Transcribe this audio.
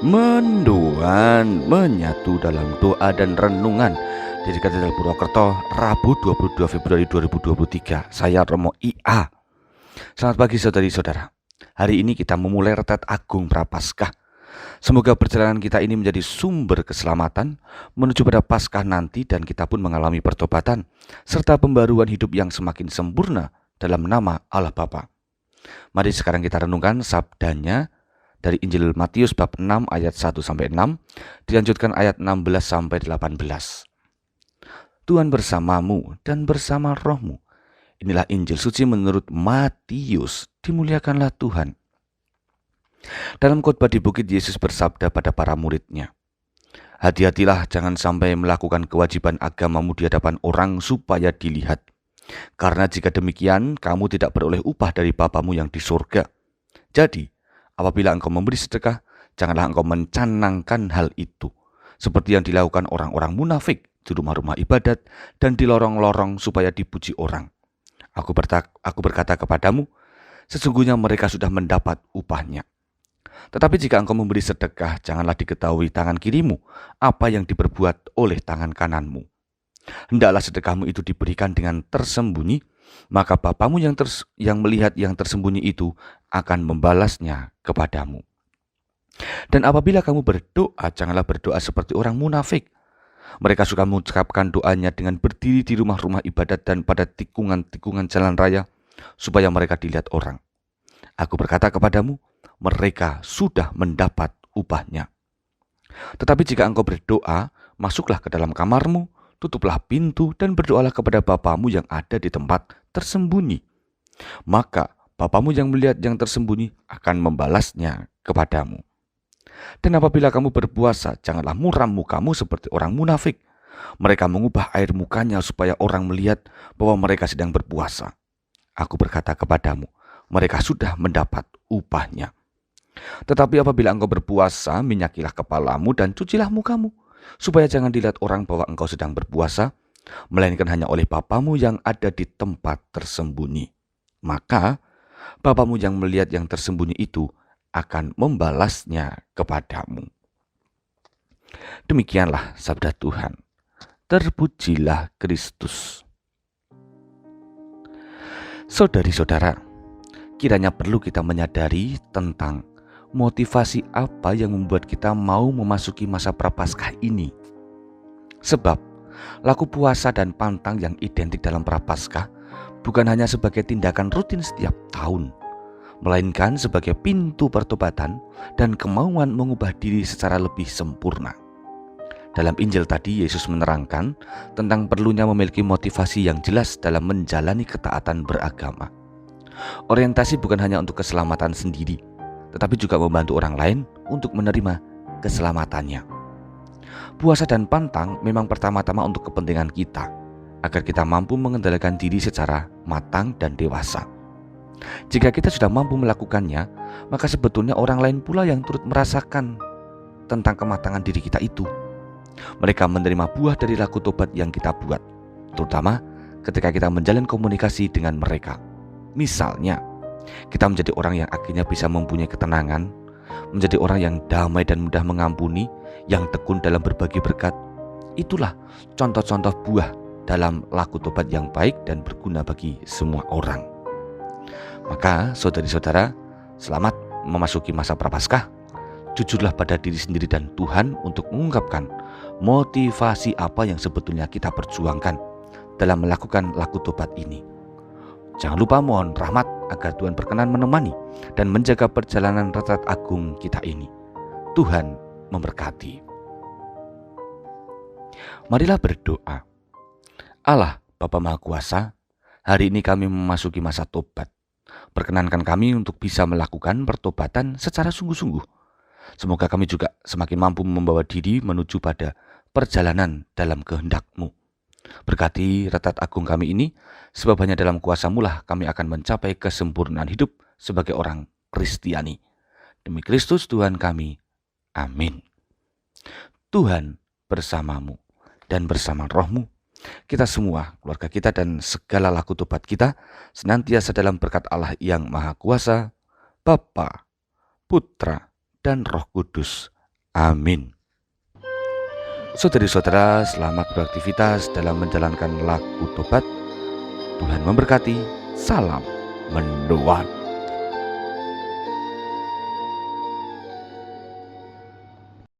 Mendoan menyatu dalam doa dan renungan dari Katedral Purwokerto, Rabu 22 Februari 2023. Saya Romo IA. Selamat pagi saudari-saudara. Hari ini kita memulai Retret Agung Prapaskah. Semoga perjalanan kita ini menjadi sumber keselamatan menuju pada Paskah nanti, dan kita pun mengalami pertobatan serta pembaruan hidup yang semakin sempurna dalam nama Allah Bapa. Mari sekarang kita renungkan sabdanya dari Injil Matius bab 6 ayat 1-6, dilanjutkan ayat 16-18. Tuhan bersamamu dan bersama rohmu. Inilah Injil suci menurut Matius. Dimuliakanlah Tuhan. Dalam khotbah di bukit, Yesus bersabda pada para muridnya, "Hati-hatilah jangan sampai melakukan kewajiban agamamu di hadapan orang supaya dilihat. Karena jika demikian, kamu tidak beroleh upah dari Bapamu yang di surga. Jadi, apabila engkau memberi sedekah, janganlah engkau mencanangkan hal itu, seperti yang dilakukan orang-orang munafik di rumah-rumah ibadat dan di lorong-lorong supaya dipuji orang. Aku berkata kepadamu, sesungguhnya mereka sudah mendapat upahnya. Tetapi jika engkau memberi sedekah, janganlah diketahui tangan kirimu apa yang diperbuat oleh tangan kananmu. Hendaklah sedekahmu itu diberikan dengan tersembunyi, maka Bapamu yang melihat yang tersembunyi itu akan membalasnya kepadamu. Dan apabila kamu berdoa, janganlah berdoa seperti orang munafik. Mereka suka mengucapkan doanya dengan berdiri di rumah-rumah ibadat dan pada tikungan-tikungan jalan raya, supaya mereka dilihat orang. Aku berkata kepadamu, mereka sudah mendapat upahnya. Tetapi jika engkau berdoa, masuklah ke dalam kamarmu, tutuplah pintu dan berdoalah kepada Bapamu yang ada di tempat tersembunyi. Maka Bapamu yang melihat yang tersembunyi akan membalasnya kepadamu. Dan apabila kamu berpuasa, janganlah muram mukamu seperti orang munafik. Mereka mengubah air mukanya supaya orang melihat bahwa mereka sedang berpuasa. Aku berkata kepadamu, mereka sudah mendapat upahnya. Tetapi apabila engkau berpuasa, minyakilah kepalamu dan cucilah mukamu, supaya jangan dilihat orang bahwa engkau sedang berpuasa, melainkan hanya oleh Bapamu yang ada di tempat tersembunyi. Maka Bapamu yang melihat yang tersembunyi itu akan membalasnya kepadamu." Demikianlah sabda Tuhan. Terpujilah Kristus. Saudari-saudara, kiranya perlu kita menyadari tentang motivasi apa yang membuat kita mau memasuki masa Prapaskah ini. Sebab laku puasa dan pantang yang identik dalam Prapaskah bukan hanya sebagai tindakan rutin setiap tahun, melainkan sebagai pintu pertobatan dan kemauan mengubah diri secara lebih sempurna. Dalam Injil tadi, Yesus menerangkan tentang perlunya memiliki motivasi yang jelas dalam menjalani ketaatan beragama. Orientasi bukan hanya untuk keselamatan sendiri, tetapi juga membantu orang lain untuk menerima keselamatannya. Puasa dan pantang memang pertama-tama untuk kepentingan kita, agar kita mampu mengendalikan diri secara matang dan dewasa. Jika kita sudah mampu melakukannya, maka sebetulnya orang lain pula yang turut merasakan tentang kematangan diri kita itu. Mereka menerima buah dari laku tobat yang kita buat, terutama ketika kita menjalin komunikasi dengan mereka. Misalnya, kita menjadi orang yang akhirnya bisa mempunyai ketenangan, menjadi orang yang damai dan mudah mengampuni, yang tekun dalam berbagi berkat. Itulah contoh-contoh buah dalam laku tobat yang baik dan berguna bagi semua orang. Maka saudari-saudara, selamat memasuki masa Prapaskah. Jujurlah pada diri sendiri dan Tuhan untuk mengungkapkan motivasi apa yang sebetulnya kita perjuangkan dalam melakukan laku tobat ini. Jangan lupa mohon rahmat agar Tuhan berkenan menemani dan menjaga perjalanan retret agung kita ini. Tuhan memberkati. Marilah berdoa. Allah Bapa Maha Kuasa, hari ini kami memasuki masa tobat. Perkenankan kami untuk bisa melakukan pertobatan secara sungguh-sungguh. Semoga kami juga semakin mampu membawa diri menuju pada perjalanan dalam kehendak-Mu. Berkati retret agung kami ini, sebab hanya dalam kuasa-Mu lah kami akan mencapai kesempurnaan hidup sebagai orang Kristiani. Demi Kristus Tuhan kami. Amin. Tuhan bersamamu dan bersama rohmu. Kita semua, keluarga kita dan segala laku tobat kita senantiasa dalam berkat Allah yang Maha Kuasa, Bapa, Putra, dan Roh Kudus. Amin. Saudari-saudara, selamat beraktivitas dalam menjalankan laku tobat. Tuhan memberkati. Salam mendoan.